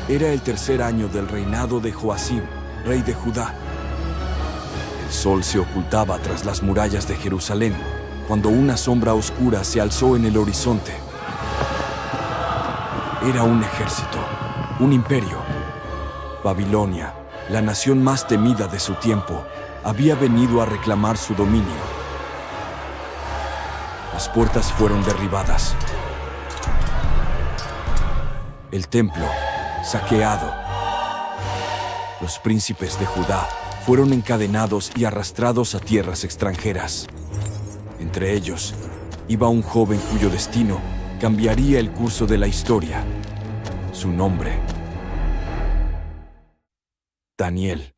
Era el tercer año del reinado de Joacim, rey de Judá. El sol se ocultaba tras las murallas de Jerusalén, cuando una sombra oscura se alzó en el horizonte. Era un ejército, un imperio. Babilonia, la nación más temida de su tiempo, había venido a reclamar su dominio. Las puertas fueron derribadas. El templo, saqueado. Los príncipes de Judá fueron encadenados y arrastrados a tierras extranjeras. Entre ellos, iba un joven cuyo destino cambiaría el curso de la historia. Su nombre: Daniel.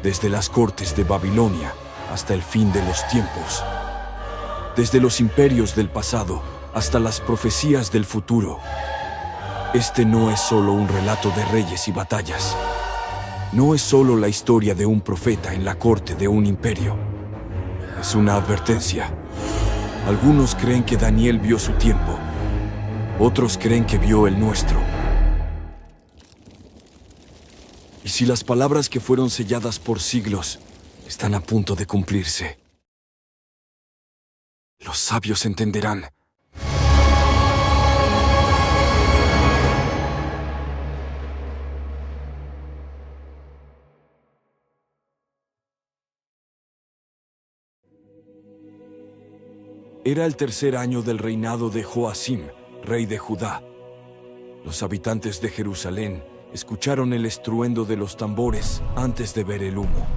Desde las cortes de Babilonia hasta el fin de los tiempos, desde los imperios del pasado hasta las profecías del futuro, este no es solo un relato de reyes y batallas. No es solo la historia de un profeta en la corte de un imperio. Es una advertencia. Algunos creen que Daniel vio su tiempo. Otros creen que vio el nuestro. Y si las palabras que fueron selladas por siglos están a punto de cumplirse, los sabios entenderán. Era el tercer año del reinado de Joacim, rey de Judá. Los habitantes de Jerusalén escucharon el estruendo de los tambores antes de ver el humo.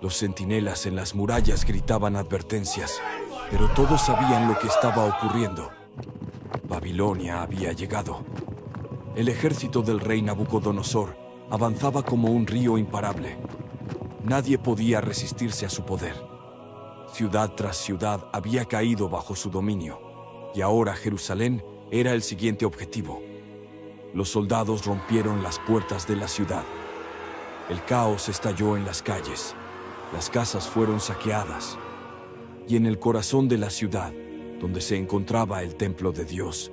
Los centinelas en las murallas gritaban advertencias, pero todos sabían lo que estaba ocurriendo. Babilonia había llegado. El ejército del rey Nabucodonosor avanzaba como un río imparable. Nadie podía resistirse a su poder. Ciudad tras ciudad había caído bajo su dominio, y ahora Jerusalén era el siguiente objetivo. Los soldados rompieron las puertas de la ciudad. El caos estalló en las calles. Las casas fueron saqueadas. Y en el corazón de la ciudad, donde se encontraba el templo de Dios,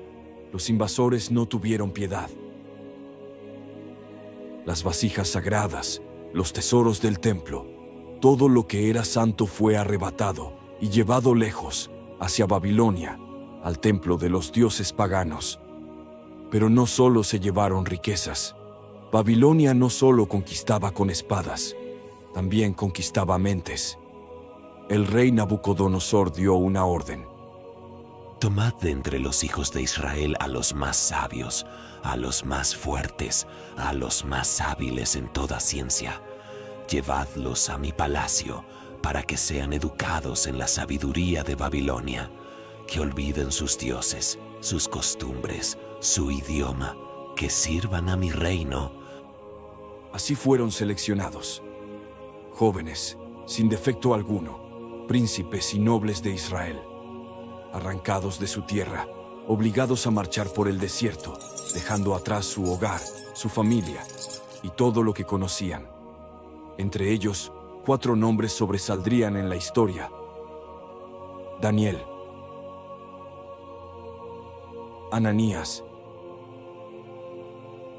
los invasores no tuvieron piedad. Las vasijas sagradas, los tesoros del templo, todo lo que era santo fue arrebatado y llevado lejos, hacia Babilonia, al templo de los dioses paganos. Pero no solo se llevaron riquezas. Babilonia no solo conquistaba con espadas, también conquistaba mentes. El rey Nabucodonosor dio una orden. Tomad de entre los hijos de Israel a los más sabios, a los más fuertes, a los más hábiles en toda ciencia. Llevadlos a mi palacio para que sean educados en la sabiduría de Babilonia, que olviden sus dioses, sus costumbres, su idioma, que sirvan a mi reino. Así fueron seleccionados. Jóvenes, sin defecto alguno, príncipes y nobles de Israel, arrancados de su tierra, obligados a marchar por el desierto, dejando atrás su hogar, su familia y todo lo que conocían. Entre ellos, 4 nombres sobresaldrían en la historia: Daniel, Ananías,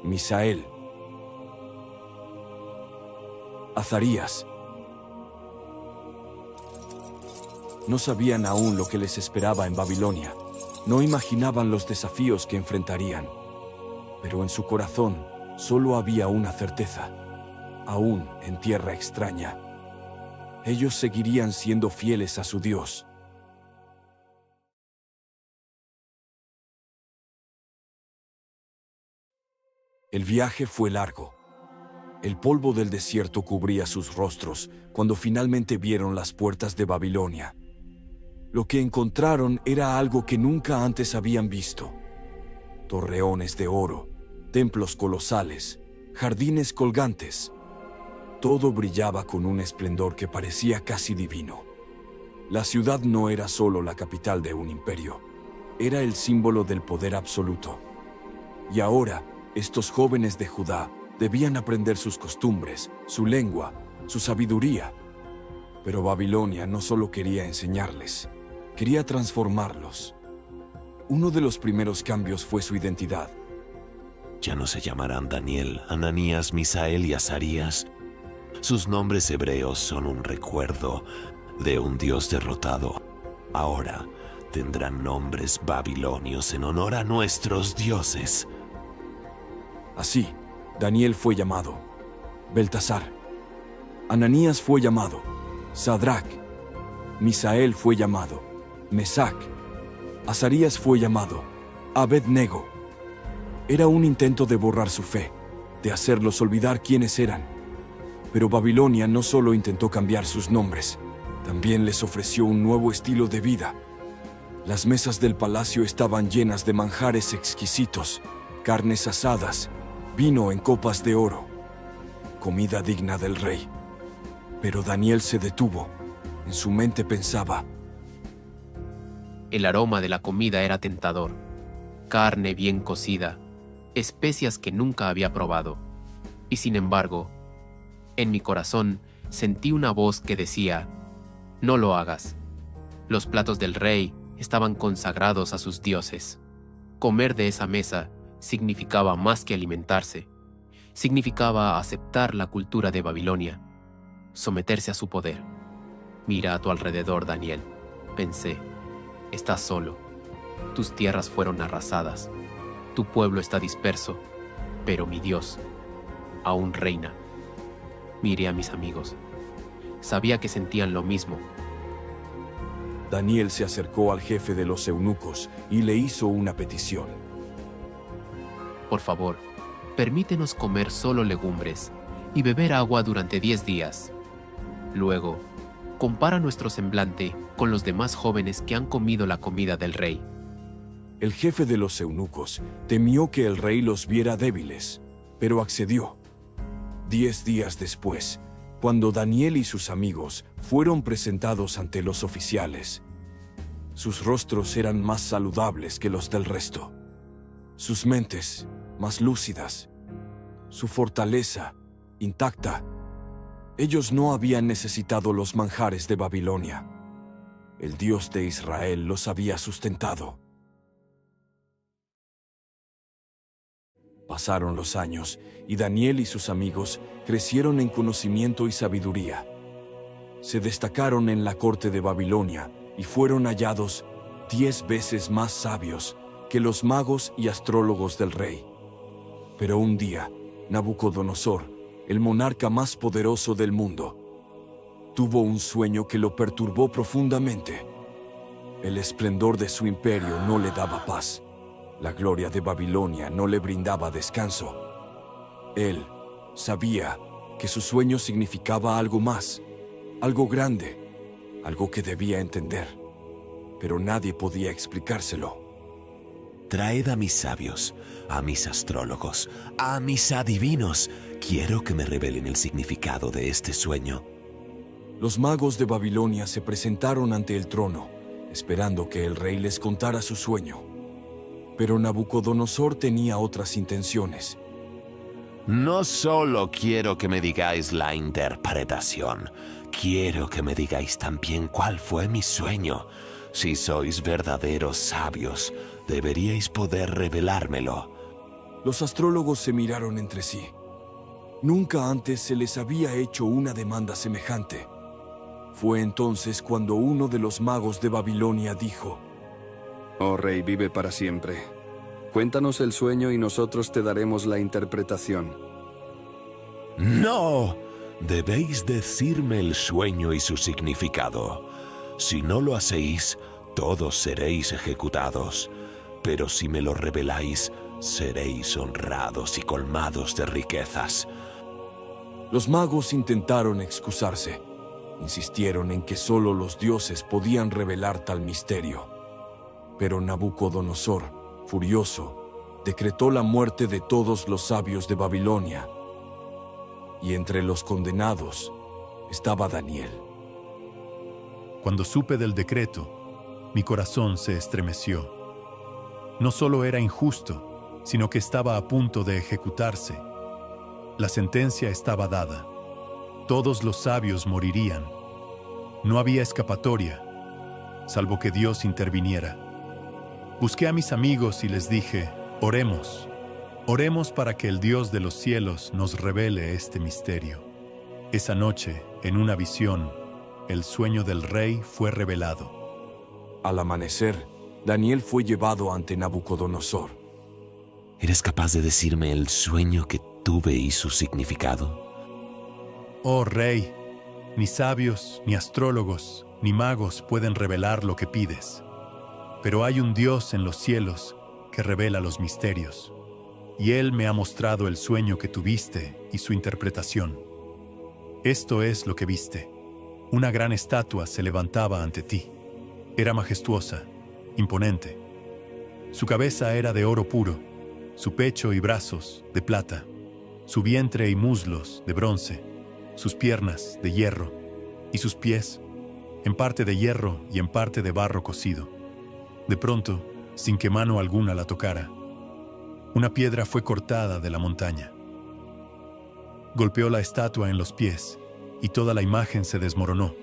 Misael, Azarías. No sabían aún lo que les esperaba en Babilonia. No imaginaban los desafíos que enfrentarían. Pero en su corazón solo había una certeza. Aún en tierra extraña, ellos seguirían siendo fieles a su Dios. El viaje fue largo. El polvo del desierto cubría sus rostros cuando finalmente vieron las puertas de Babilonia. Lo que encontraron era algo que nunca antes habían visto. Torreones de oro, templos colosales, jardines colgantes. Todo brillaba con un esplendor que parecía casi divino. La ciudad no era solo la capital de un imperio, era el símbolo del poder absoluto. Y ahora, estos jóvenes de Judá debían aprender sus costumbres, su lengua, su sabiduría. Pero Babilonia no solo quería enseñarles, quería transformarlos. Uno de los primeros cambios fue su identidad. Ya no se llamarán Daniel, Ananías, Misael y Azarías. Sus nombres hebreos son un recuerdo de un Dios derrotado. Ahora tendrán nombres babilonios en honor a nuestros dioses. Así, Daniel fue llamado Beltasar. Ananías fue llamado Sadrac. Misael fue llamado Mesac. Azarías fue llamado Abed-Nego. Era un intento de borrar su fe, de hacerlos olvidar quiénes eran. Pero Babilonia no solo intentó cambiar sus nombres, también les ofreció un nuevo estilo de vida. Las mesas del palacio estaban llenas de manjares exquisitos, carnes asadas, vino en copas de oro, comida digna del rey. Pero Daniel se detuvo. En su mente pensaba: el aroma de la comida era tentador. Carne bien cocida, especias que nunca había probado. Y sin embargo, en mi corazón sentí una voz que decía: no lo hagas. Los platos del rey estaban consagrados a sus dioses. Comer de esa mesa significaba más que alimentarse. Significaba aceptar la cultura de Babilonia, someterse a su poder. Mira a tu alrededor, Daniel, pensé. Estás solo. Tus tierras fueron arrasadas. Tu pueblo está disperso, pero mi Dios aún reina. Miré a mis amigos. Sabía que sentían lo mismo. Daniel se acercó al jefe de los eunucos y le hizo una petición. Por favor, permítenos comer solo legumbres y beber agua durante 10 días. Luego, compara nuestro semblante con los demás jóvenes que han comido la comida del rey. El jefe de los eunucos temió que el rey los viera débiles, pero accedió. 10 días después, cuando Daniel y sus amigos fueron presentados ante los oficiales, sus rostros eran más saludables que los del resto, sus mentes más lúcidas, su fortaleza intacta. Ellos no habían necesitado los manjares de Babilonia. El Dios de Israel los había sustentado. Pasaron los años, y Daniel y sus amigos crecieron en conocimiento y sabiduría. Se destacaron en la corte de Babilonia y fueron hallados 10 veces más sabios que los magos y astrólogos del rey. Pero un día, Nabucodonosor, el monarca más poderoso del mundo, tuvo un sueño que lo perturbó profundamente. El esplendor de su imperio no le daba paz. La gloria de Babilonia no le brindaba descanso. Él sabía que su sueño significaba algo más, algo grande, algo que debía entender, pero nadie podía explicárselo. Traed a mis sabios, a mis astrólogos, a mis adivinos. Quiero que me revelen el significado de este sueño. Los magos de Babilonia se presentaron ante el trono, esperando que el rey les contara su sueño. Pero Nabucodonosor tenía otras intenciones. No solo quiero que me digáis la interpretación, quiero que me digáis también cuál fue mi sueño. Si sois verdaderos sabios, deberíais poder revelármelo. Los astrólogos se miraron entre sí. Nunca antes se les había hecho una demanda semejante. Fue entonces cuando uno de los magos de Babilonia dijo: Oh rey, vive para siempre. Cuéntanos el sueño y nosotros te daremos la interpretación. ¡No! Debéis decirme el sueño y su significado. Si no lo hacéis, todos seréis ejecutados. Pero si me lo reveláis, seréis honrados y colmados de riquezas. Los magos intentaron excusarse. Insistieron en que solo los dioses podían revelar tal misterio. Pero Nabucodonosor, furioso, decretó la muerte de todos los sabios de Babilonia. Y entre los condenados estaba Daniel. Cuando supe del decreto, mi corazón se estremeció. No solo era injusto, sino que estaba a punto de ejecutarse. La sentencia estaba dada. Todos los sabios morirían. No había escapatoria, salvo que Dios interviniera. Busqué a mis amigos y les dije, oremos. Oremos para que el Dios de los cielos nos revele este misterio. Esa noche, en una visión, el sueño del rey fue revelado. Al amanecer, Daniel fue llevado ante Nabucodonosor. ¿Eres capaz de decirme el sueño que tuve y su significado? Oh rey, ni sabios, ni astrólogos, ni magos pueden revelar lo que pides. Pero hay un Dios en los cielos que revela los misterios. Y Él me ha mostrado el sueño que tuviste y su interpretación. Esto es lo que viste. Una gran estatua se levantaba ante ti. Era majestuosa, imponente. Su cabeza era de oro puro, su pecho y brazos de plata, su vientre y muslos de bronce, sus piernas de hierro y sus pies, en parte de hierro y en parte de barro cocido. De pronto, sin que mano alguna la tocara, una piedra fue cortada de la montaña. Golpeó la estatua en los pies y toda la imagen se desmoronó.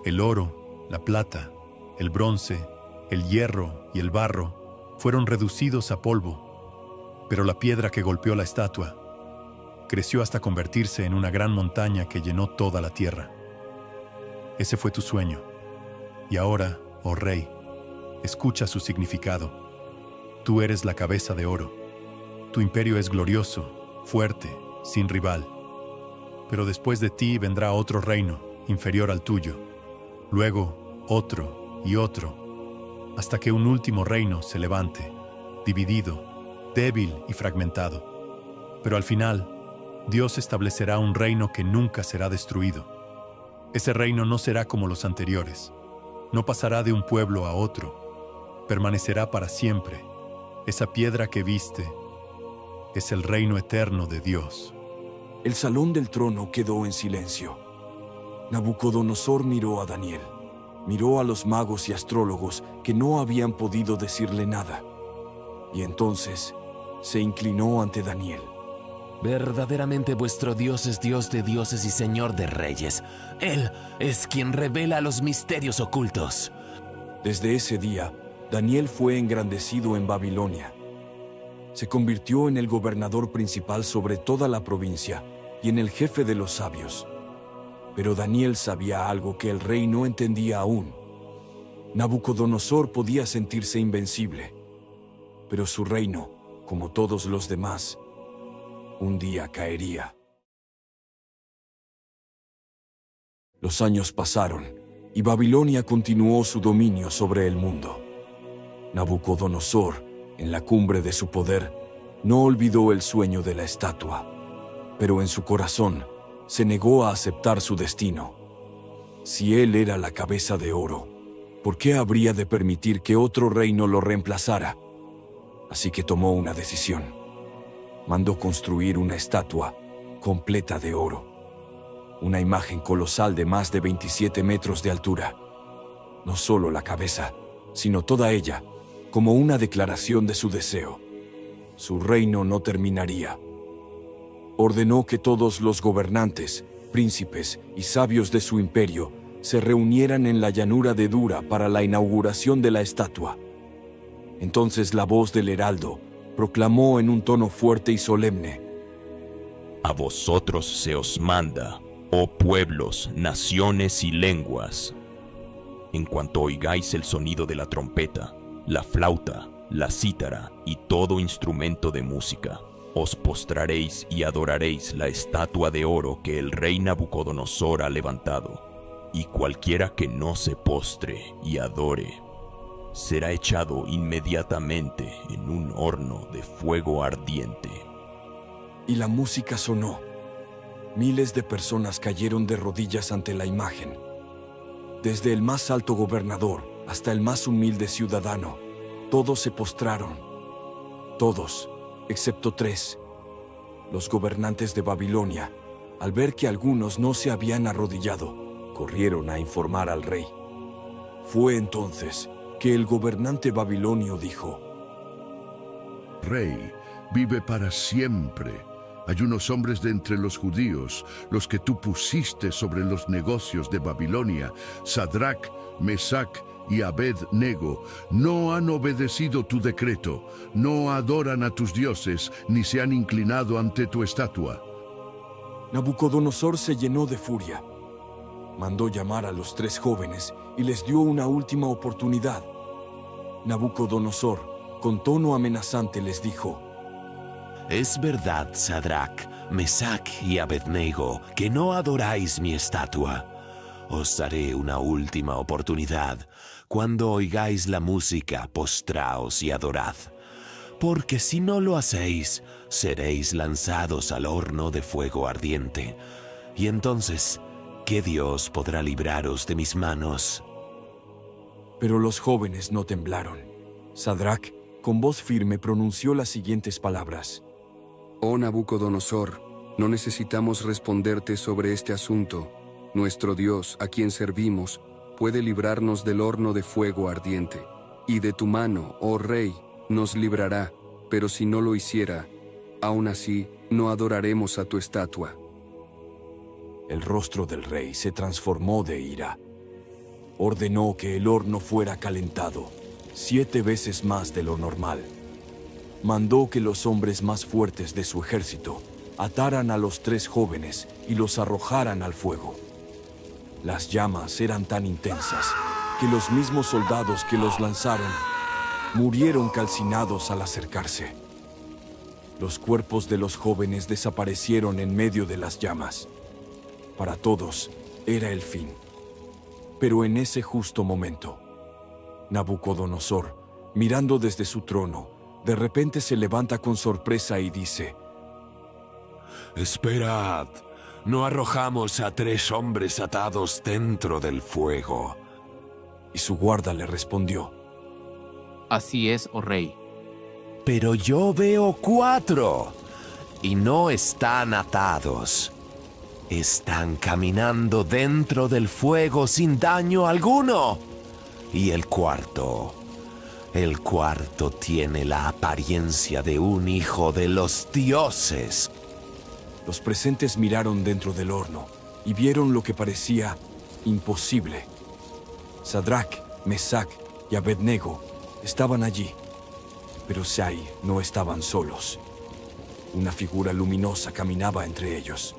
El oro, la plata, el bronce, el hierro y el barro fueron reducidos a polvo, pero la piedra que golpeó la estatua creció hasta convertirse en una gran montaña que llenó toda la tierra. Ese fue tu sueño. Y ahora, oh rey, escucha su significado. Tú eres la cabeza de oro. Tu imperio es glorioso, fuerte, sin rival. Pero después de ti vendrá otro reino, inferior al tuyo. Luego, otro y otro, hasta que un último reino se levante, dividido, débil y fragmentado. Pero al final, Dios establecerá un reino que nunca será destruido. Ese reino no será como los anteriores. No pasará de un pueblo a otro. Permanecerá para siempre. Esa piedra que viste es el reino eterno de Dios. El salón del trono quedó en silencio. Nabucodonosor miró a Daniel. Miró a los magos y astrólogos que no habían podido decirle nada. Y entonces se inclinó ante Daniel. Verdaderamente vuestro Dios es Dios de dioses y Señor de reyes. Él es quien revela los misterios ocultos. Desde ese día, Daniel fue engrandecido en Babilonia. Se convirtió en el gobernador principal sobre toda la provincia y en el jefe de los sabios. Pero Daniel sabía algo que el rey no entendía aún. Nabucodonosor podía sentirse invencible, pero su reino, como todos los demás, un día caería. Los años pasaron y Babilonia continuó su dominio sobre el mundo. Nabucodonosor, en la cumbre de su poder, no olvidó el sueño de la estatua, pero en su corazón se negó a aceptar su destino. Si él era la cabeza de oro, ¿por qué habría de permitir que otro reino lo reemplazara? Así que tomó una decisión. Mandó construir una estatua completa de oro. Una imagen colosal de más de 27 metros de altura. No solo la cabeza, sino toda ella, como una declaración de su deseo. Su reino no terminaría. Ordenó que todos los gobernantes, príncipes y sabios de su imperio se reunieran en la llanura de Dura para la inauguración de la estatua. Entonces la voz del heraldo proclamó en un tono fuerte y solemne: A vosotros se os manda, oh pueblos, naciones y lenguas. En cuanto oigáis el sonido de la trompeta, la flauta, la cítara y todo instrumento de música, os postraréis y adoraréis la estatua de oro que el rey Nabucodonosor ha levantado, y cualquiera que no se postre y adore será echado inmediatamente en un horno de fuego ardiente. Y la música sonó. Miles de personas cayeron de rodillas ante la imagen. Desde el más alto gobernador hasta el más humilde ciudadano, todos se postraron. Todos, excepto 3. Los gobernantes de Babilonia, al ver que algunos no se habían arrodillado, corrieron a informar al rey. Fue entonces que el gobernante babilonio dijo: Rey, vive para siempre. Hay unos hombres de entre los judíos, los que tú pusiste sobre los negocios de Babilonia, Sadrach, Mesach y Abed-Nego no han obedecido tu decreto, no adoran a tus dioses, ni se han inclinado ante tu estatua. Nabucodonosor se llenó de furia. Mandó llamar a los 3 jóvenes y les dio una última oportunidad. Nabucodonosor, con tono amenazante, les dijo: Es verdad, Sadrach, Mesach y Abed-Nego, que no adoráis mi estatua. Os daré una última oportunidad. Cuando oigáis la música, postraos y adorad. Porque si no lo hacéis, seréis lanzados al horno de fuego ardiente. Y entonces, ¿qué Dios podrá libraros de mis manos? Pero los jóvenes no temblaron. Sadrach, con voz firme, pronunció las siguientes palabras: Oh Nabucodonosor, no necesitamos responderte sobre este asunto. Nuestro Dios, a quien servimos, puede librarnos del horno de fuego ardiente. Y de tu mano, oh Rey, nos librará. Pero si no lo hiciera, aún así no adoraremos a tu estatua. El rostro del rey se transformó de ira. Ordenó que el horno fuera calentado 7 veces más de lo normal. Mandó que los hombres más fuertes de su ejército ataran a los 3 jóvenes y los arrojaran al fuego. Las llamas eran tan intensas que los mismos soldados que los lanzaron murieron calcinados al acercarse. Los cuerpos de los jóvenes desaparecieron en medio de las llamas. Para todos era el fin. Pero en ese justo momento, Nabucodonosor, mirando desde su trono, de repente se levanta con sorpresa y dice: Esperad, ¿no arrojamos a 3 hombres atados dentro del fuego? Y su guarda le respondió: Así es, oh rey. Pero yo veo 4, y no están atados. Están caminando dentro del fuego sin daño alguno. Y el cuarto tiene la apariencia de un hijo de los dioses. Los presentes miraron dentro del horno y vieron lo que parecía imposible. Sadrach, Mesach y Abed-Nego estaban allí, pero Sai no estaban solos. Una figura luminosa caminaba entre ellos,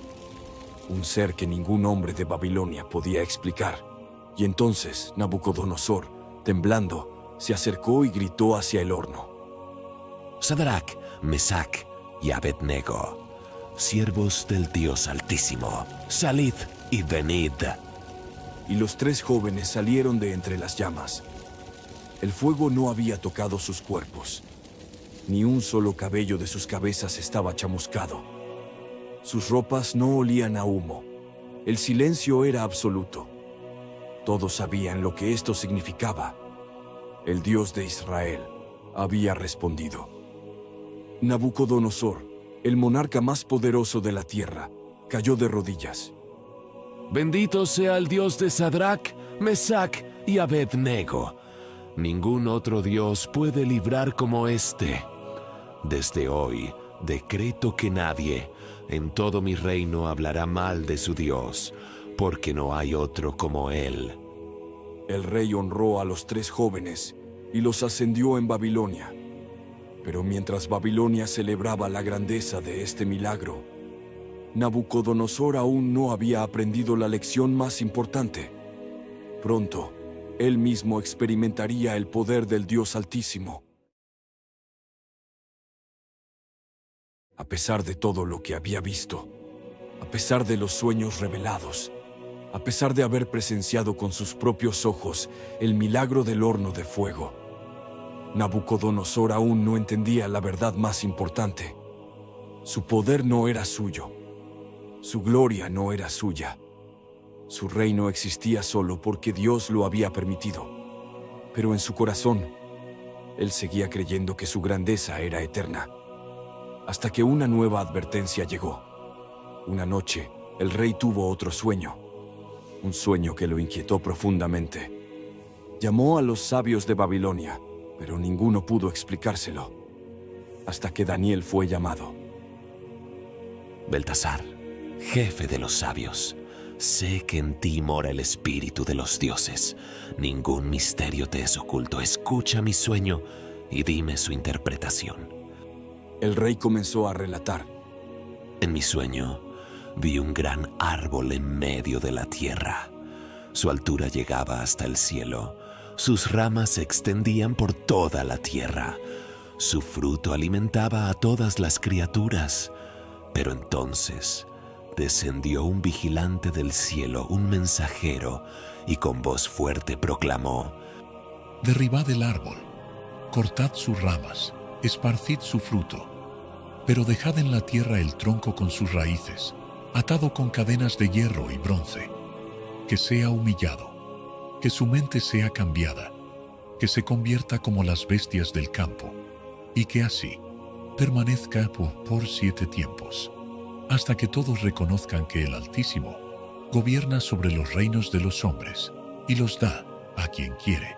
un ser que ningún hombre de Babilonia podía explicar. Y entonces Nabucodonosor, temblando, se acercó y gritó hacia el horno: Sadrach, Mesach y Abed-Nego, siervos del Dios Altísimo, salid y venid. Y los 3 jóvenes salieron de entre las llamas. El fuego no había tocado sus cuerpos. Ni un solo cabello de sus cabezas estaba chamuscado. Sus ropas no olían a humo. El silencio era absoluto. Todos sabían lo que esto significaba. El Dios de Israel había respondido. Nabucodonosor, el monarca más poderoso de la tierra, cayó de rodillas. Bendito sea el Dios de Sadrach, Mesach y Abed-Nego. Ningún otro Dios puede librar como este. Desde hoy, decreto que nadie en todo mi reino hablará mal de su Dios, porque no hay otro como él. El rey honró a los 3 jóvenes y los ascendió en Babilonia. Pero mientras Babilonia celebraba la grandeza de este milagro, Nabucodonosor aún no había aprendido la lección más importante. Pronto, él mismo experimentaría el poder del Dios Altísimo. A pesar de todo lo que había visto, a pesar de los sueños revelados, a pesar de haber presenciado con sus propios ojos el milagro del horno de fuego, Nabucodonosor aún no entendía la verdad más importante. Su poder no era suyo. Su gloria no era suya. Su reino existía solo porque Dios lo había permitido. Pero en su corazón, él seguía creyendo que su grandeza era eterna. Hasta que una nueva advertencia llegó. Una noche, el rey tuvo otro sueño. Un sueño que lo inquietó profundamente. Llamó a los sabios de Babilonia, pero ninguno pudo explicárselo. Hasta que Daniel fue llamado. Beltasar, jefe de los sabios, Sé que en ti mora el espíritu de los dioses. Ningún misterio te es oculto. Escucha mi sueño y dime su interpretación. El rey comenzó a relatar. En mi sueño vi un gran árbol en medio de la tierra. Su altura llegaba hasta el cielo. Sus ramas se extendían por toda la tierra. Su fruto alimentaba a todas las criaturas. Pero entonces descendió un vigilante del cielo, un mensajero, y con voz fuerte proclamó: derribad el árbol, cortad sus ramas, esparcid su fruto, pero dejad en la tierra el tronco con sus raíces, atado con cadenas de hierro y bronce, que sea humillado, que su mente sea cambiada, que se convierta como las bestias del campo, y que así permanezca por 7 tiempos, hasta que todos reconozcan que el Altísimo gobierna sobre los reinos de los hombres y los da a quien quiere.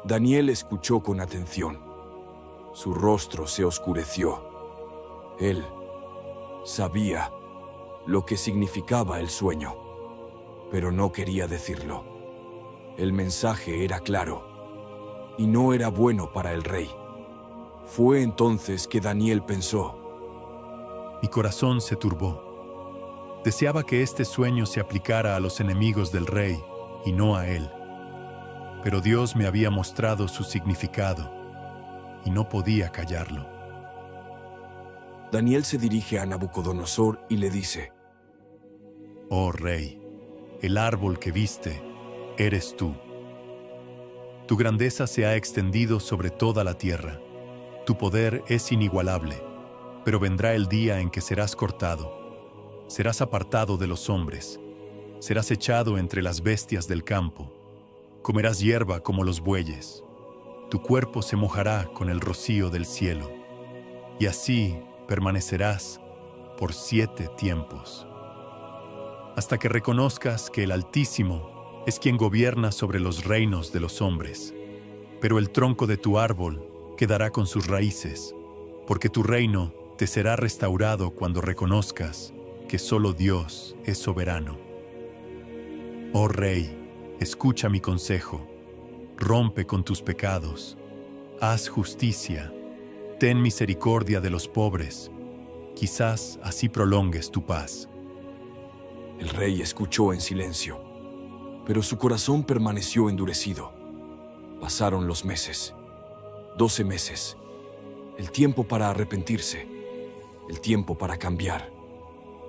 Daniel escuchó con atención. Su rostro se oscureció. Él sabía lo que significaba el sueño, pero no quería decirlo. El mensaje era claro, y no era bueno para el rey. Fue entonces que Daniel pensó: mi corazón se turbó. Deseaba que este sueño se aplicara a los enemigos del rey y no a él. Pero Dios me había mostrado su significado y no podía callarlo. Daniel se dirige a Nabucodonosor y le dice: oh rey, el árbol que viste eres tú. Tu grandeza se ha extendido sobre toda la tierra. Tu poder es inigualable. Pero vendrá el día en que serás cortado, serás apartado de los hombres, serás echado entre las bestias del campo, comerás hierba como los bueyes, tu cuerpo se mojará con el rocío del cielo, y así permanecerás por 7 tiempos, hasta que reconozcas que el Altísimo es quien gobierna sobre los reinos de los hombres, pero el tronco de tu árbol quedará con sus raíces, porque tu reino te será restaurado cuando reconozcas que solo Dios es soberano. Oh Rey, escucha mi consejo, rompe con tus pecados, haz justicia, ten misericordia de los pobres, quizás así prolongues tu paz. El rey escuchó en silencio, pero su corazón permaneció endurecido. Pasaron los meses, 12 meses, el tiempo para arrepentirse, el tiempo para cambiar.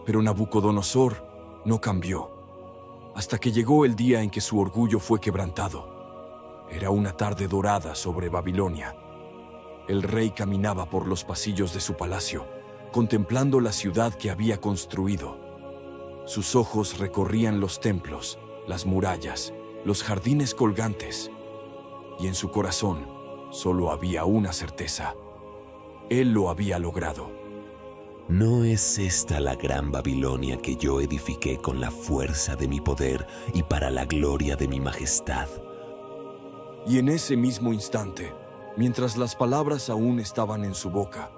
Pero Nabucodonosor no cambió, hasta que llegó el día en que su orgullo fue quebrantado. Era una tarde dorada sobre Babilonia. El rey caminaba por los pasillos de su palacio, contemplando la ciudad que había construido. Sus ojos recorrían los templos, las murallas, los jardines colgantes, y en su corazón solo había una certeza: él lo había logrado. ¿No es esta la gran Babilonia que yo edifiqué con la fuerza de mi poder y para la gloria de mi majestad? Y en ese mismo instante, mientras las palabras aún estaban en su boca,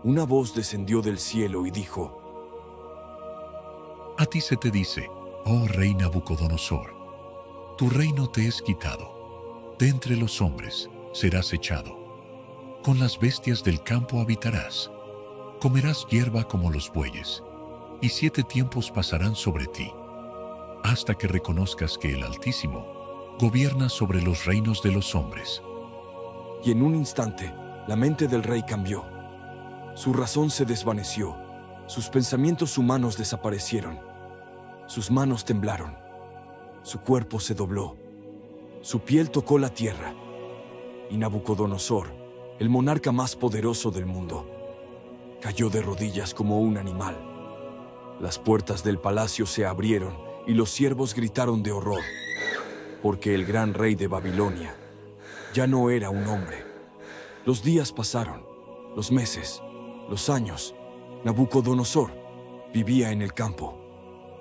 una voz descendió del cielo y dijo: a ti se te dice, oh rey Nabucodonosor, tu reino te es quitado, de entre los hombres serás echado, con las bestias del campo habitarás, comerás hierba como los bueyes, y 7 tiempos pasarán sobre ti, hasta que reconozcas que el Altísimo gobierna sobre los reinos de los hombres. Y en un instante, la mente del rey cambió. Su razón se desvaneció, sus pensamientos humanos desaparecieron, sus manos temblaron, su cuerpo se dobló, su piel tocó la tierra, y Nabucodonosor, el monarca más poderoso del mundo, cayó de rodillas como un animal. Las puertas del palacio se abrieron y los siervos gritaron de horror, porque el gran rey de Babilonia ya no era un hombre. Los días pasaron, los meses, los años. Nabucodonosor vivía en el campo.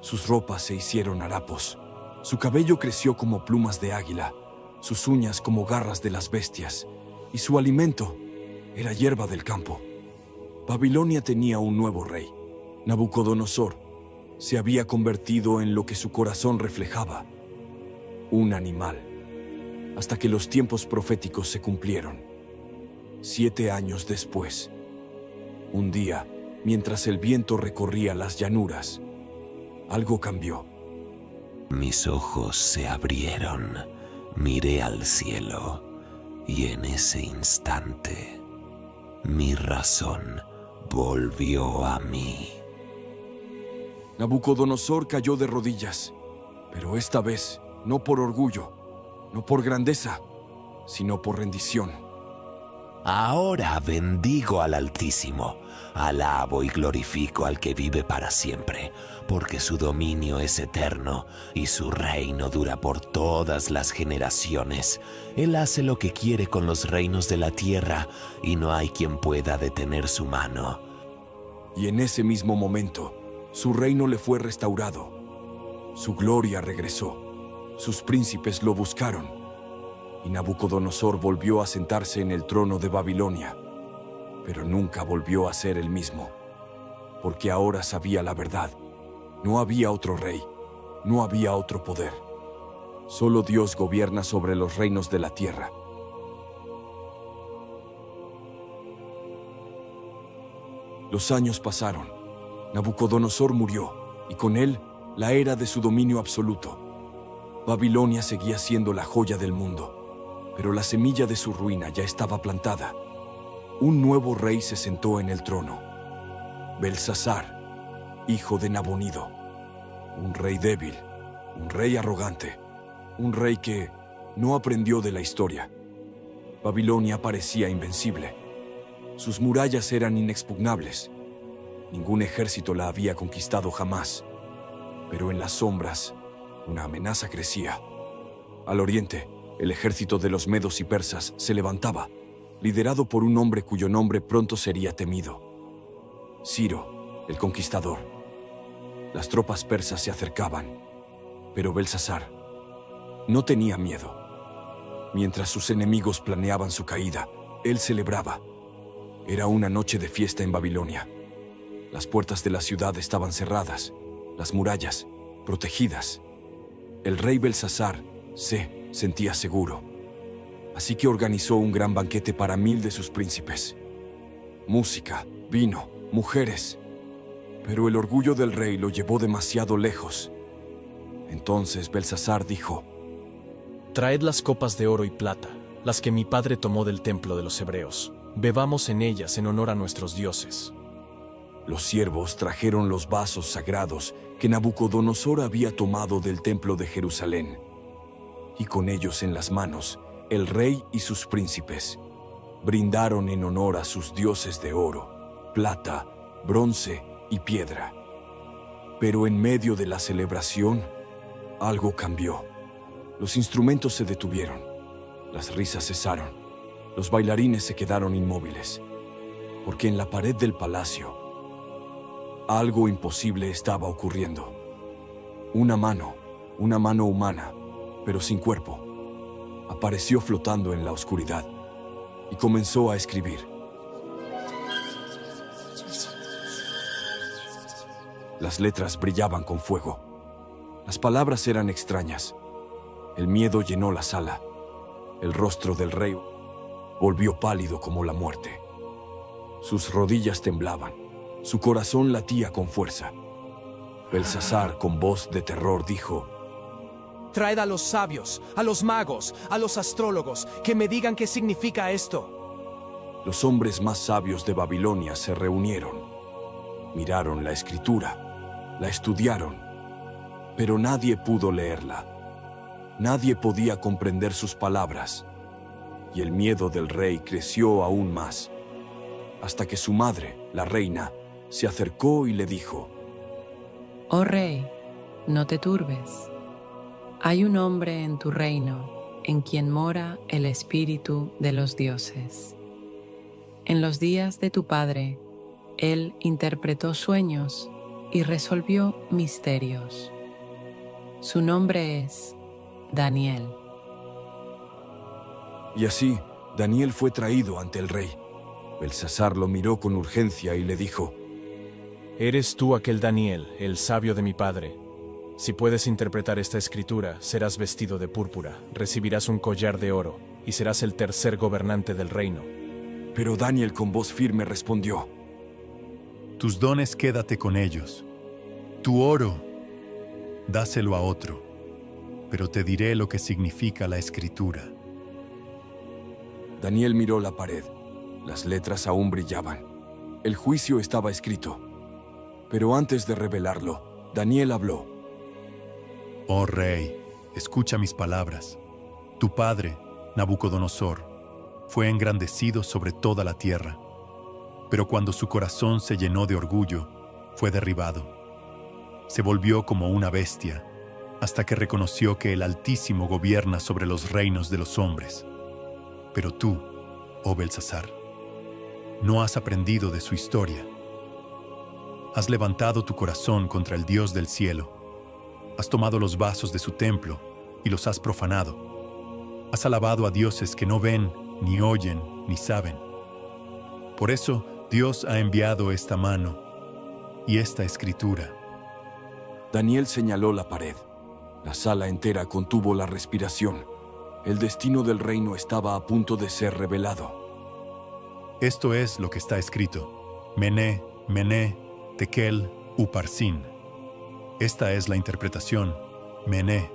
Sus ropas se hicieron harapos, su cabello creció como plumas de águila, sus uñas como garras de las bestias, y su alimento era hierba del campo. Babilonia tenía un nuevo rey, Nabucodonosor, se había convertido en lo que su corazón reflejaba, un animal, hasta que los tiempos proféticos se cumplieron. 7 años después, un día, mientras el viento recorría las llanuras, algo cambió. Mis ojos se abrieron, miré al cielo, y en ese instante, mi razón volvió a mí. Nabucodonosor cayó de rodillas, pero esta vez no por orgullo, no por grandeza, sino por rendición. Ahora bendigo al Altísimo, alabo y glorifico al que vive para siempre, porque su dominio es eterno y su reino dura por todas las generaciones. Él hace lo que quiere con los reinos de la tierra y no hay quien pueda detener su mano. Y en ese mismo momento, su reino le fue restaurado. Su gloria regresó. Sus príncipes lo buscaron. Y Nabucodonosor volvió a sentarse en el trono de Babilonia. Pero nunca volvió a ser el mismo. Porque ahora sabía la verdad. No había otro rey. No había otro poder. Solo Dios gobierna sobre los reinos de la tierra. Los años pasaron. Nabucodonosor murió, y con él, la era de su dominio absoluto. Babilonia seguía siendo la joya del mundo, pero la semilla de su ruina ya estaba plantada. Un nuevo rey se sentó en el trono. Belsasar, hijo de Nabonido. Un rey débil, un rey arrogante, un rey que no aprendió de la historia. Babilonia parecía invencible. Sus murallas eran inexpugnables. Ningún ejército la había conquistado jamás. Pero en las sombras, una amenaza crecía. Al oriente, el ejército de los medos y persas se levantaba, liderado por un hombre cuyo nombre pronto sería temido. Ciro, el conquistador. Las tropas persas se acercaban, pero Belsasar no tenía miedo. Mientras sus enemigos planeaban su caída, él celebraba. Era una noche de fiesta en Babilonia. Las puertas de la ciudad estaban cerradas, las murallas protegidas. El rey Belsasar se sentía seguro. Así que organizó un gran banquete para 1000 de sus príncipes. Música, vino, mujeres. Pero el orgullo del rey lo llevó demasiado lejos. Entonces Belsasar dijo: Traed las copas de oro y plata, las que mi padre tomó del templo de los hebreos. Bebamos en ellas en honor a nuestros dioses. Los siervos trajeron los vasos sagrados que Nabucodonosor había tomado del templo de Jerusalén. Y con ellos en las manos, el rey y sus príncipes brindaron en honor a sus dioses de oro, plata, bronce y piedra. Pero en medio de la celebración, algo cambió. Los instrumentos se detuvieron, las risas cesaron, los bailarines se quedaron inmóviles, porque en la pared del palacio, algo imposible estaba ocurriendo. Una mano humana, pero sin cuerpo, apareció flotando en la oscuridad y comenzó a escribir. Las letras brillaban con fuego. Las palabras eran extrañas. El miedo llenó la sala. El rostro del rey volvió pálido como la muerte. Sus rodillas temblaban. Su corazón latía con fuerza. Belsasar, con voz de terror, dijo: Traed a los sabios, a los magos, a los astrólogos, que me digan qué significa esto. Los hombres más sabios de Babilonia se reunieron. Miraron la escritura, la estudiaron, pero nadie pudo leerla. Nadie podía comprender sus palabras, y el miedo del rey creció aún más, hasta que su madre, la reina, se acercó y le dijo: Oh rey, no te turbes. Hay un hombre en tu reino en quien mora el espíritu de los dioses. En los días de tu padre, él interpretó sueños y resolvió misterios. Su nombre es Daniel. Y así, Daniel fue traído ante el rey. Belsasar lo miró con urgencia y le dijo: Eres tú aquel Daniel, el sabio de mi padre. Si puedes interpretar esta escritura, serás vestido de púrpura, recibirás un collar de oro, y serás el tercer gobernante del reino. Pero Daniel con voz firme respondió: Tus dones quédate con ellos. Tu oro, dáselo a otro. Pero te diré lo que significa la escritura. Daniel miró la pared. Las letras aún brillaban. El juicio estaba escrito. Pero antes de revelarlo, Daniel habló. Oh rey, escucha mis palabras. Tu padre, Nabucodonosor, fue engrandecido sobre toda la tierra. Pero cuando su corazón se llenó de orgullo, fue derribado. Se volvió como una bestia, hasta que reconoció que el Altísimo gobierna sobre los reinos de los hombres. Pero tú, oh Belsasar, no has aprendido de su historia. Has levantado tu corazón contra el Dios del cielo. Has tomado los vasos de su templo y los has profanado. Has alabado a dioses que no ven, ni oyen, ni saben. Por eso Dios ha enviado esta mano y esta escritura. Daniel señaló la pared. La sala entera contuvo la respiración. El destino del reino estaba a punto de ser revelado. Esto es lo que está escrito: Mené, Mené, Tekel, Uparsin. Esta es la interpretación. Mené,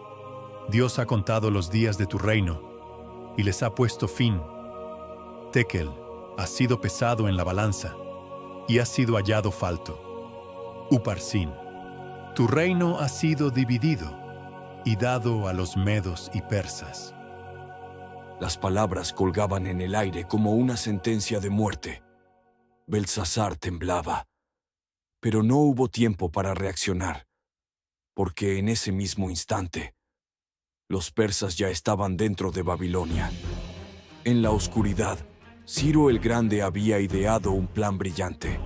Dios ha contado los días de tu reino y les ha puesto fin. Tekel, has sido pesado en la balanza y has sido hallado falto. Uparsin, tu reino ha sido dividido y dado a los medos y persas. Las palabras colgaban en el aire como una sentencia de muerte. Belsasar temblaba, pero no hubo tiempo para reaccionar, porque en ese mismo instante, los persas ya estaban dentro de Babilonia. En la oscuridad, Ciro el Grande había ideado un plan brillante.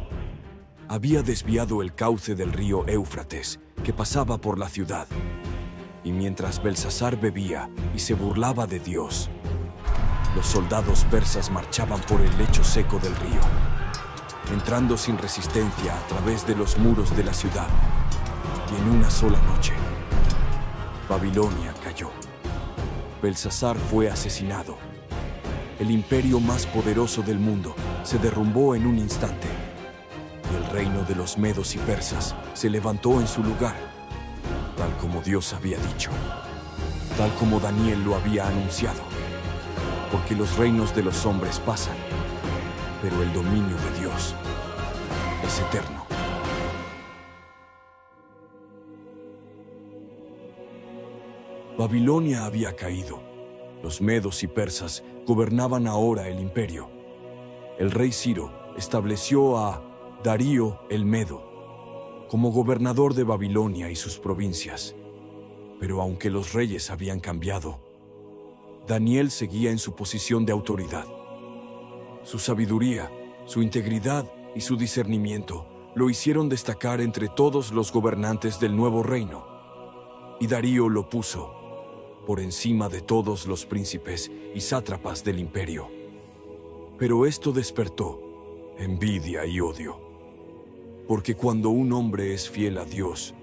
Había desviado el cauce del río Éufrates, que pasaba por la ciudad. Y mientras Belsasar bebía y se burlaba de Dios, los soldados persas marchaban por el lecho seco del río, entrando sin resistencia a través de los muros de la ciudad. Y en una sola noche, Babilonia cayó. Belsasar fue asesinado. El imperio más poderoso del mundo se derrumbó en un instante. Y el reino de los medos y persas se levantó en su lugar, tal como Dios había dicho, tal como Daniel lo había anunciado. Porque los reinos de los hombres pasan, pero el dominio de Dios es eterno. Babilonia había caído. Los medos y persas gobernaban ahora el imperio. El rey Ciro estableció a Darío el Medo como gobernador de Babilonia y sus provincias. Pero aunque los reyes habían cambiado, Daniel seguía en su posición de autoridad. Su sabiduría, su integridad y su discernimiento lo hicieron destacar entre todos los gobernantes del nuevo reino. Y Darío lo puso por encima de todos los príncipes y sátrapas del imperio. Pero esto despertó envidia y odio. Porque cuando un hombre es fiel a Dios,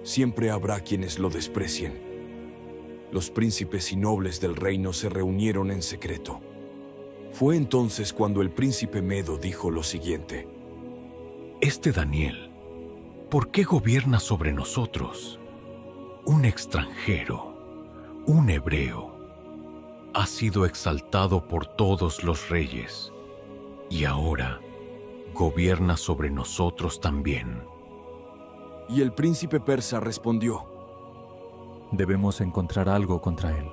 siempre habrá quienes lo desprecien. Los príncipes y nobles del reino se reunieron en secreto. Fue entonces cuando el príncipe Medo dijo lo siguiente: Este Daniel, ¿por qué gobierna sobre nosotros? Un extranjero, un hebreo, ha sido exaltado por todos los reyes, y ahora gobierna sobre nosotros también. Y el príncipe persa respondió: Debemos encontrar algo contra él,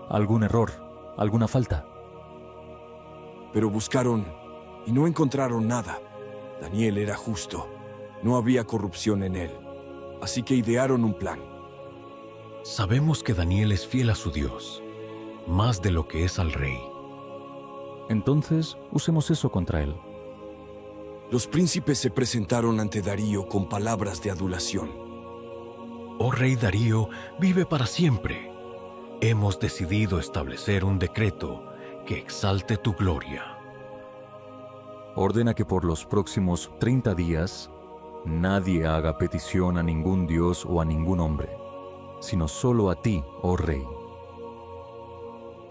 algún error, alguna falta. Pero buscaron y no encontraron nada. Daniel era justo, no había corrupción en él, así que idearon un plan. Sabemos que Daniel es fiel a su Dios, más de lo que es al rey. Entonces, usemos eso contra él. Los príncipes se presentaron ante Darío con palabras de adulación. Oh rey Darío, vive para siempre. Hemos decidido establecer un decreto que exalte tu gloria. Ordena que por los próximos 30 días Nadie haga petición a ningún dios o a ningún hombre, sino solo a ti, oh rey.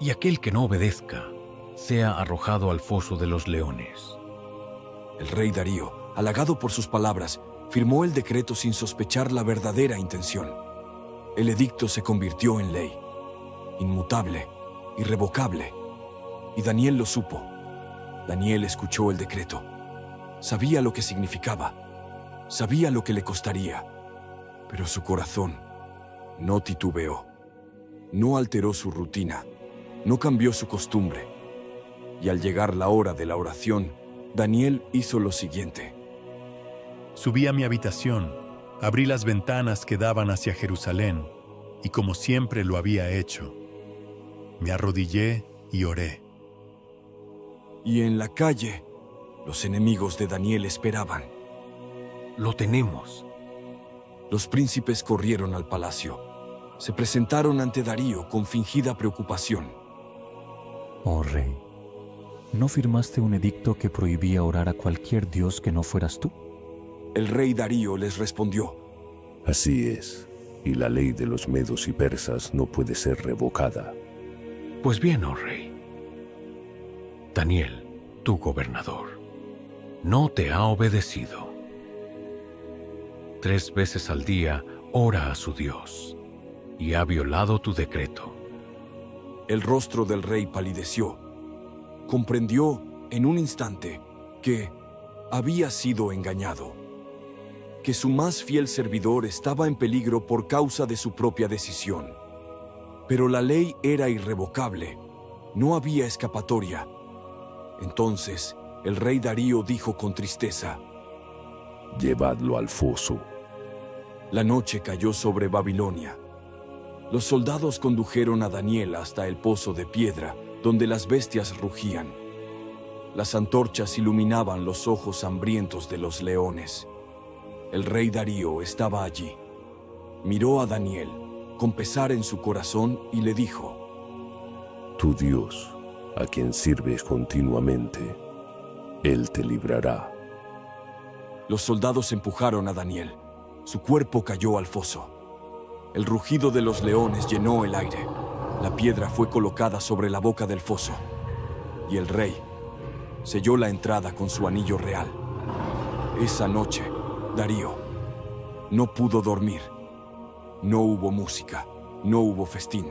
Y aquel que no obedezca sea arrojado al foso de los leones. El rey Darío, halagado por sus palabras, firmó el decreto sin sospechar la verdadera intención. El edicto se convirtió en ley, inmutable, irrevocable, y Daniel lo supo. Daniel escuchó el decreto. Sabía lo que significaba, sabía lo que le costaría, pero su corazón no titubeó, no alteró su rutina, no cambió su costumbre. Y al llegar la hora de la oración, Daniel hizo lo siguiente. Subí a mi habitación, abrí las ventanas que daban hacia Jerusalén, y como siempre lo había hecho, me arrodillé y oré. Y en la calle, los enemigos de Daniel esperaban. Lo tenemos. Los príncipes corrieron al palacio. Se presentaron ante Darío con fingida preocupación. Oh rey, ¿no firmaste un edicto que prohibía orar a cualquier dios que no fueras tú? El rey Darío les respondió. Así es, y la ley de los medos y persas no puede ser revocada. Pues bien, oh rey, Daniel, tu gobernador, no te ha obedecido. 3 veces al día ora a su Dios, y ha violado tu decreto. El rostro del rey palideció. Comprendió en un instante que había sido engañado, que su más fiel servidor estaba en peligro por causa de su propia decisión. Pero la ley era irrevocable, no había escapatoria. Entonces, el rey Darío dijo con tristeza: Llevadlo al foso. La noche cayó sobre Babilonia. Los soldados condujeron a Daniel hasta el pozo de piedra, donde las bestias rugían. Las antorchas iluminaban los ojos hambrientos de los leones. El rey Darío estaba allí. Miró a Daniel con pesar en su corazón y le dijo: Tu Dios, a quien sirves continuamente, Él te librará. Los soldados empujaron a Daniel. Su cuerpo cayó al foso. El rugido de los leones llenó el aire. La piedra fue colocada sobre la boca del foso. Y el rey selló la entrada con su anillo real. Esa noche, Darío no pudo dormir. No hubo música, no hubo festín.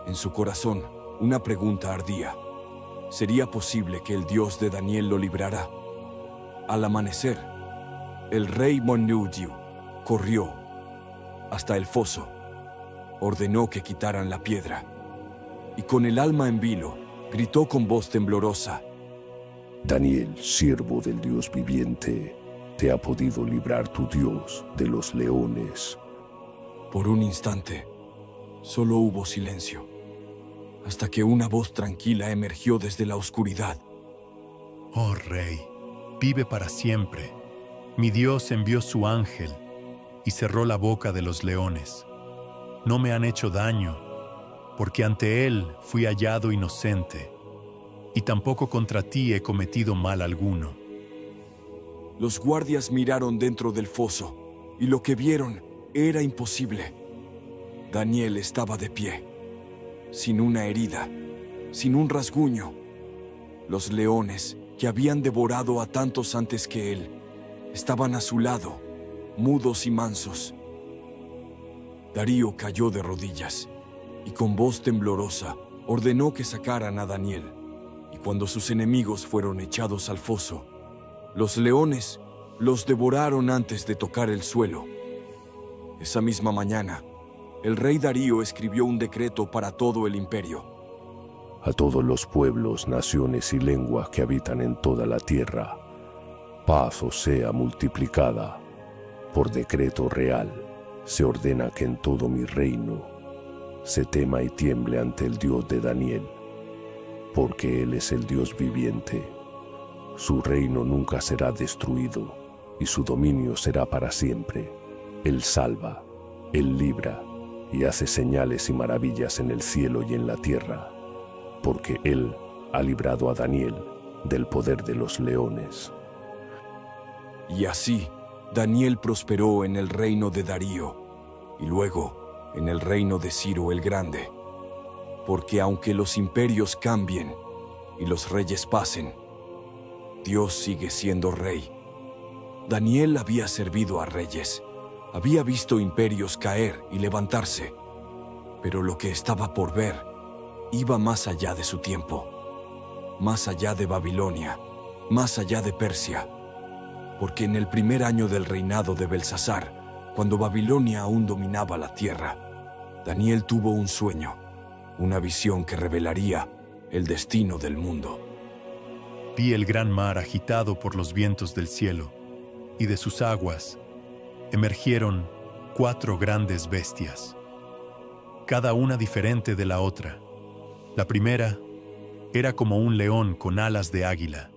En su corazón, una pregunta ardía. ¿Sería posible que el Dios de Daniel lo librara? Al amanecer, el rey Monnudiu corrió hasta el foso, ordenó que quitaran la piedra, y con el alma en vilo, gritó con voz temblorosa: Daniel, siervo del Dios viviente, te ha podido librar tu Dios de los leones. Por un instante, solo hubo silencio, hasta que una voz tranquila emergió desde la oscuridad. Oh rey, vive para siempre. Mi Dios envió su ángel y cerró la boca de los leones. No me han hecho daño, porque ante él fui hallado inocente, y tampoco contra ti he cometido mal alguno. Los guardias miraron dentro del foso, y lo que vieron era imposible. Daniel estaba de pie, sin una herida, sin un rasguño. Los leones, que habían devorado a tantos antes que él, estaban a su lado, mudos y mansos. Darío cayó de rodillas y con voz temblorosa ordenó que sacaran a Daniel. Y cuando sus enemigos fueron echados al foso, los leones los devoraron antes de tocar el suelo. Esa misma mañana, el rey Darío escribió un decreto para todo el imperio. A todos los pueblos, naciones y lenguas que habitan en toda la tierra, paz os sea multiplicada. Por decreto real, se ordena que en todo mi reino se tema y tiemble ante el Dios de Daniel, porque Él es el Dios viviente. Su reino nunca será destruido, y su dominio será para siempre. Él salva, Él libra, y hace señales y maravillas en el cielo y en la tierra, porque Él ha librado a Daniel del poder de los leones. Y así, Daniel prosperó en el reino de Darío y luego en el reino de Ciro el Grande, porque aunque los imperios cambien y los reyes pasen, Dios sigue siendo rey. Daniel había servido a reyes, había visto imperios caer y levantarse, pero lo que estaba por ver iba más allá de su tiempo, más allá de Babilonia, más allá de Persia, porque en el primer año del reinado de Belsasar, cuando Babilonia aún dominaba la tierra, Daniel tuvo un sueño, una visión que revelaría el destino del mundo. Vi el gran mar agitado por los vientos del cielo, y de sus aguas emergieron 4 grandes bestias, cada una diferente de la otra. La primera era como un león con alas de águila.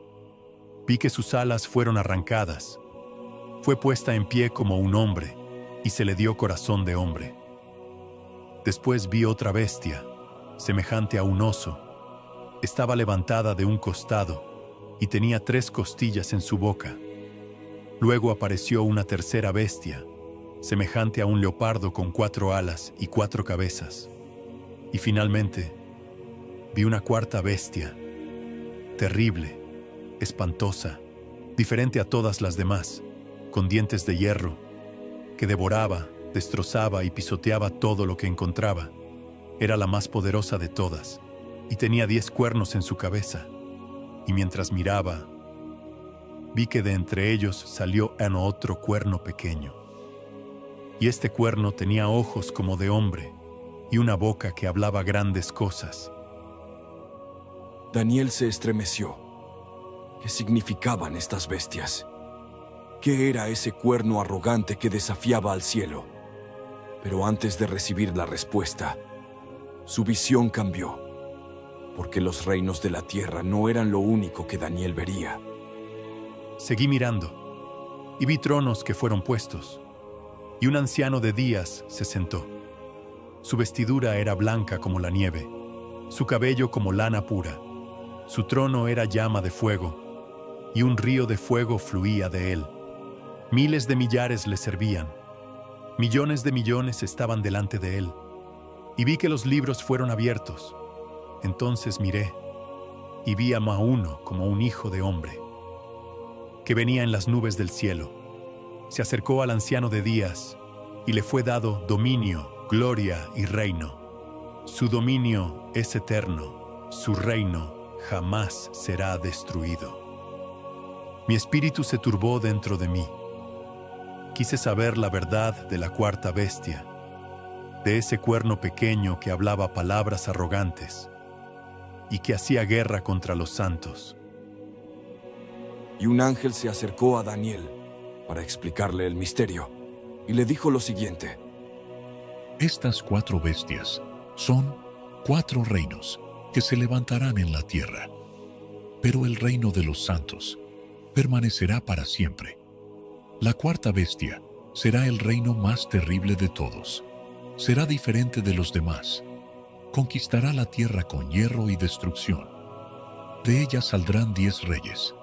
Vi que sus alas fueron arrancadas. Fue puesta en pie como un hombre, y se le dio corazón de hombre. Después vi otra bestia, semejante a un oso. Estaba levantada de un costado, y tenía 3 costillas en su boca. Luego apareció una tercera bestia, semejante a un leopardo con 4 alas y 4 cabezas. Y finalmente, vi una cuarta bestia, terrible, espantosa, diferente a todas las demás, con dientes de hierro, que devoraba, destrozaba y pisoteaba todo lo que encontraba. Era la más poderosa de todas, y tenía 10 cuernos en su cabeza. Y mientras miraba, vi que de entre ellos salió otro cuerno pequeño. Y este cuerno tenía ojos como de hombre, y una boca que hablaba grandes cosas. Daniel se estremeció. ¿Qué significaban estas bestias? ¿Qué era ese cuerno arrogante que desafiaba al cielo? Pero antes de recibir la respuesta, su visión cambió, porque los reinos de la tierra no eran lo único que Daniel vería. Seguí mirando, y vi tronos que fueron puestos, y un anciano de días se sentó. Su vestidura era blanca como la nieve, su cabello como lana pura. Su trono era llama de fuego, y un río de fuego fluía de él. Miles de millares le servían. Millones de millones estaban delante de él. Y vi que los libros fueron abiertos. Entonces miré, y vi a uno como un hijo de hombre, que venía en las nubes del cielo. Se acercó al anciano de días, y le fue dado dominio, gloria y reino. Su dominio es eterno, su reino jamás será destruido. Mi espíritu se turbó dentro de mí. Quise saber la verdad de la cuarta bestia, de ese cuerno pequeño que hablaba palabras arrogantes y que hacía guerra contra los santos. Y un ángel se acercó a Daniel para explicarle el misterio, y le dijo lo siguiente: Estas 4 bestias son 4 reinos que se levantarán en la tierra, pero el reino de los santos permanecerá para siempre. La cuarta bestia será el reino más terrible de todos. Será diferente de los demás. Conquistará la tierra con hierro y destrucción. De ella saldrán 10 reyes,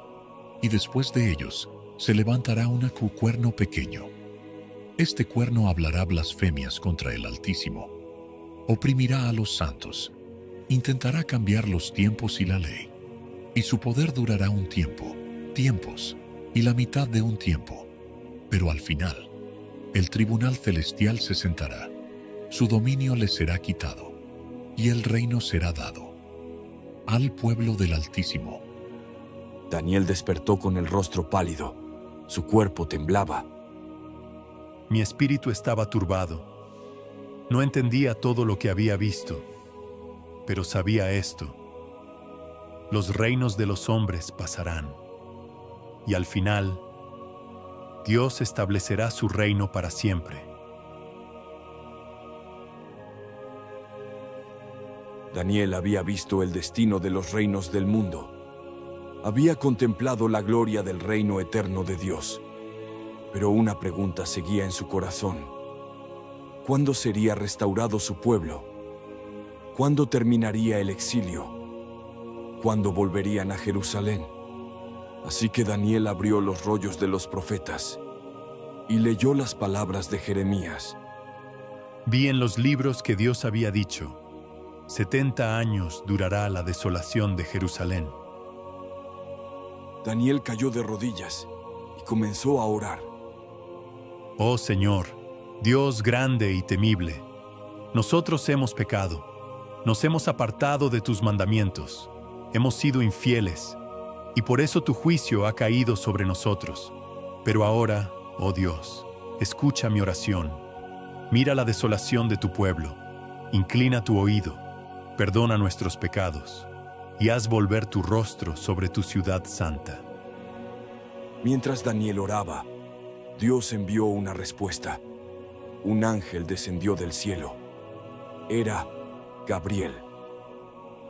y después de ellos se levantará un cuerno pequeño. Este cuerno hablará blasfemias contra el Altísimo. Oprimirá a los santos. Intentará cambiar los tiempos y la ley. Y su poder durará un tiempo, tiempos, y la mitad de un tiempo. Pero al final, el tribunal celestial se sentará. Su dominio le será quitado, y el reino será dado al pueblo del Altísimo. Daniel despertó con el rostro pálido. Su cuerpo temblaba. Mi espíritu estaba turbado. No entendía todo lo que había visto, pero sabía esto: los reinos de los hombres pasarán, y al final, Dios establecerá su reino para siempre. Daniel había visto el destino de los reinos del mundo. Había contemplado la gloria del reino eterno de Dios. Pero una pregunta seguía en su corazón: ¿cuándo sería restaurado su pueblo? ¿Cuándo terminaría el exilio? ¿Cuándo volverían a Jerusalén? Así que Daniel abrió los rollos de los profetas y leyó las palabras de Jeremías. Vi en los libros que Dios había dicho: 70 años durará la desolación de Jerusalén. Daniel cayó de rodillas y comenzó a orar. Oh Señor, Dios grande y temible, nosotros hemos pecado, nos hemos apartado de tus mandamientos, hemos sido infieles, y por eso tu juicio ha caído sobre nosotros. Pero ahora, oh Dios, escucha mi oración, mira la desolación de tu pueblo, inclina tu oído, perdona nuestros pecados, y haz volver tu rostro sobre tu ciudad santa. Mientras Daniel oraba, Dios envió una respuesta. Un ángel descendió del cielo. Era Gabriel.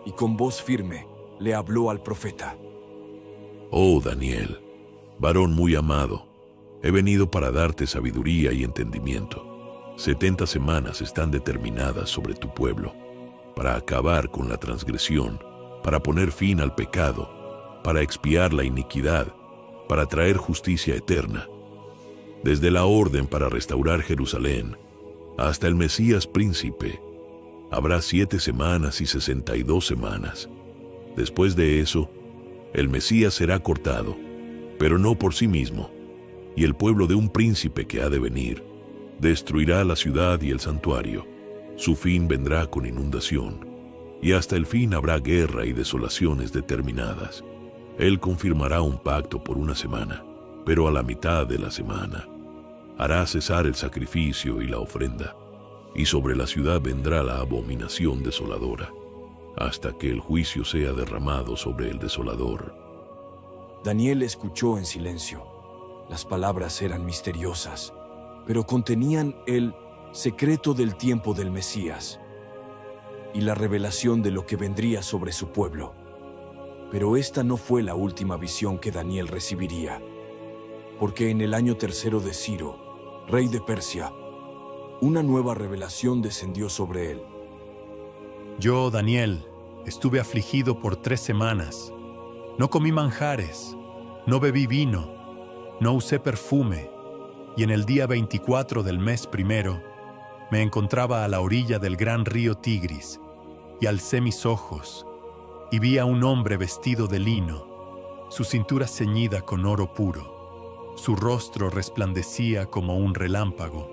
Y con voz firme le habló al profeta. Oh Daniel, varón muy amado, he venido para darte sabiduría y entendimiento. 70 semanas están determinadas sobre tu pueblo, para acabar con la transgresión, para poner fin al pecado, para expiar la iniquidad, para traer justicia eterna. Desde la orden para restaurar Jerusalén hasta el Mesías príncipe, habrá 7 semanas y 62 semanas. Después de eso, el Mesías será cortado, pero no por sí mismo, y el pueblo de un príncipe que ha de venir destruirá la ciudad y el santuario. Su fin vendrá con inundación, y hasta el fin habrá guerra y desolaciones determinadas. Él confirmará un pacto por 1 semana, pero a la mitad de la semana hará cesar el sacrificio y la ofrenda, y sobre la ciudad vendrá la abominación desoladora, hasta que el juicio sea derramado sobre el desolador. Daniel escuchó en silencio. Las palabras eran misteriosas, pero contenían el secreto del tiempo del Mesías y la revelación de lo que vendría sobre su pueblo. Pero esta no fue la última visión que Daniel recibiría, porque en el año 3 de Ciro, rey de Persia, una nueva revelación descendió sobre él. Yo, Daniel, estuve afligido por 3 semanas. No comí manjares, no bebí vino, no usé perfume, y en el día 24 del mes primero me encontraba a la orilla del gran río Tigris, y alcé mis ojos, y vi a un hombre vestido de lino, su cintura ceñida con oro puro, su rostro resplandecía como un relámpago,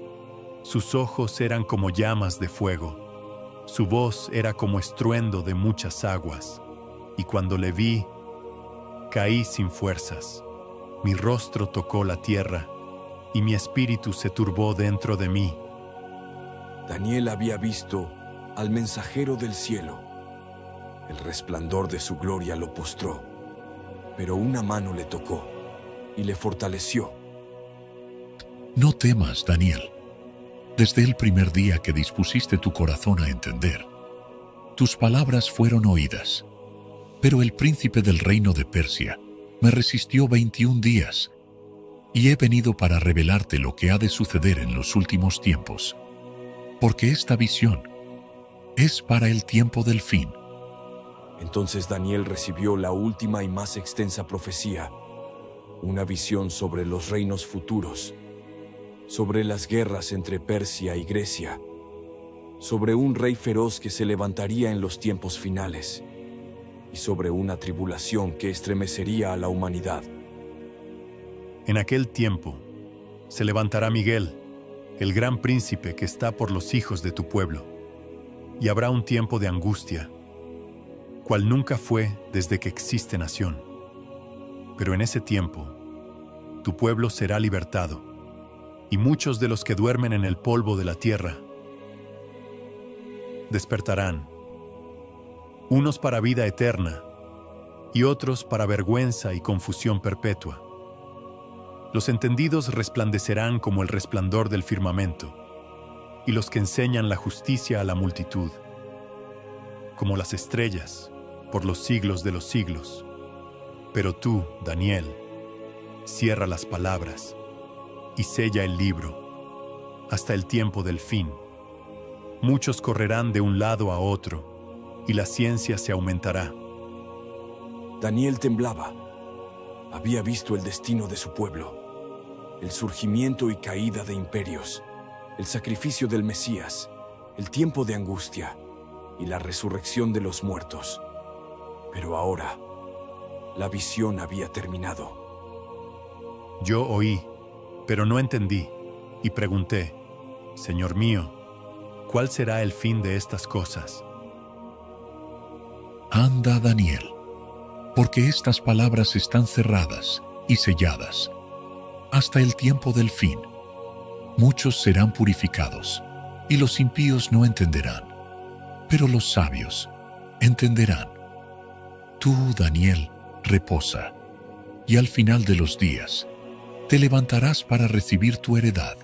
sus ojos eran como llamas de fuego, su voz era como estruendo de muchas aguas, y cuando le vi, caí sin fuerzas. Mi rostro tocó la tierra, y mi espíritu se turbó dentro de mí. Daniel había visto al mensajero del cielo. El resplandor de su gloria lo postró, pero una mano le tocó y le fortaleció. No temas, Daniel. Desde el primer día que dispusiste tu corazón a entender, tus palabras fueron oídas. Pero el príncipe del reino de Persia me resistió 21 días, y he venido para revelarte lo que ha de suceder en los últimos tiempos, porque esta visión es para el tiempo del fin. Entonces Daniel recibió la última y más extensa profecía, una visión sobre los reinos futuros, sobre las guerras entre Persia y Grecia, sobre un rey feroz que se levantaría en los tiempos finales, y sobre una tribulación que estremecería a la humanidad. En aquel tiempo se levantará Miguel, el gran príncipe que está por los hijos de tu pueblo, y habrá un tiempo de angustia, cual nunca fue desde que existe nación. Pero en ese tiempo, tu pueblo será libertado, y muchos de los que duermen en el polvo de la tierra despertarán, unos para vida eterna, y otros para vergüenza y confusión perpetua. Los entendidos resplandecerán como el resplandor del firmamento, y los que enseñan la justicia a la multitud, como las estrellas, por los siglos de los siglos. Pero tú, Daniel, cierra las palabras y sella el libro hasta el tiempo del fin. Muchos correrán de un lado a otro, y la ciencia se aumentará. Daniel temblaba. Había visto el destino de su pueblo. el surgimiento y caída de imperios, el sacrificio del Mesías, el tiempo de angustia y la resurrección de los muertos. Pero ahora, la visión había terminado. Yo oí, pero no entendí, y pregunté, Señor mío, ¿cuál será el fin de estas cosas? Anda, Daniel, porque estas palabras están cerradas y selladas hasta el tiempo del fin. Muchos serán purificados, y los impíos no entenderán, pero los sabios entenderán. Tú, Daniel, reposa, y al final de los días te levantarás para recibir tu heredad.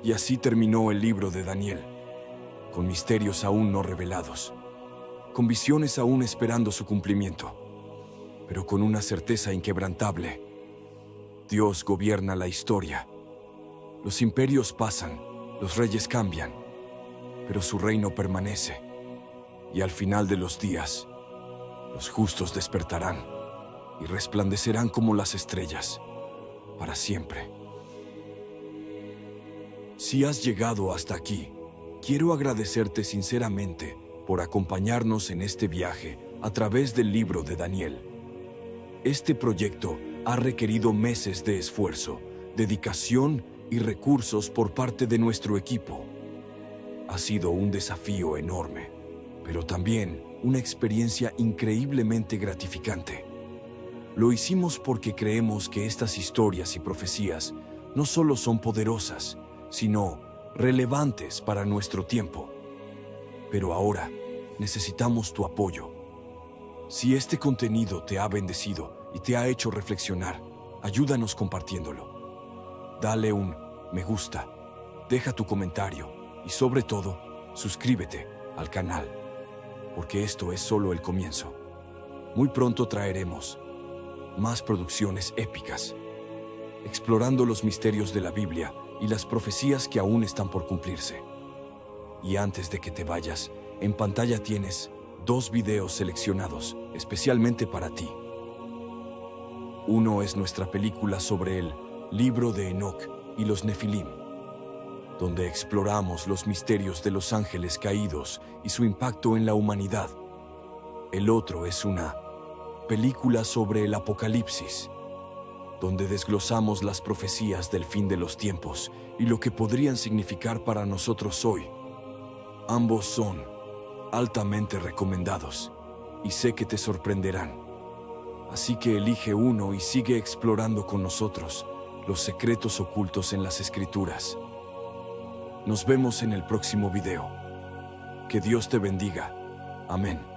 Y así terminó el libro de Daniel, con misterios aún no revelados, con visiones aún esperando su cumplimiento, pero con una certeza inquebrantable. Dios gobierna la historia. Los imperios pasan, los reyes cambian, pero su reino permanece. Y al final de los días, los justos despertarán y resplandecerán como las estrellas, para siempre. Si has llegado hasta aquí, quiero agradecerte sinceramente por acompañarnos en este viaje a través del libro de Daniel. Este proyecto ha requerido meses de esfuerzo, dedicación y recursos por parte de nuestro equipo. Ha sido un desafío enorme, pero también una experiencia increíblemente gratificante. Lo hicimos porque creemos que estas historias y profecías no solo son poderosas, sino relevantes para nuestro tiempo. Pero ahora necesitamos tu apoyo. Si este contenido te ha bendecido y te ha hecho reflexionar, ayúdanos compartiéndolo. Dale un me gusta, deja tu comentario y sobre todo, suscríbete al canal, porque esto es solo el comienzo. Muy pronto traeremos más producciones épicas, explorando los misterios de la Biblia y las profecías que aún están por cumplirse. Y antes de que te vayas, en pantalla tienes 2 videos seleccionados especialmente para ti. Uno es nuestra película sobre el libro de Enoc y los Nefilim, donde exploramos los misterios de los ángeles caídos y su impacto en la humanidad. El otro es una película sobre el Apocalipsis, donde desglosamos las profecías del fin de los tiempos y lo que podrían significar para nosotros hoy. Ambos son altamente recomendados y sé que te sorprenderán. Así que elige uno y sigue explorando con nosotros los secretos ocultos en las Escrituras. Nos vemos en el próximo video. Que Dios te bendiga. Amén.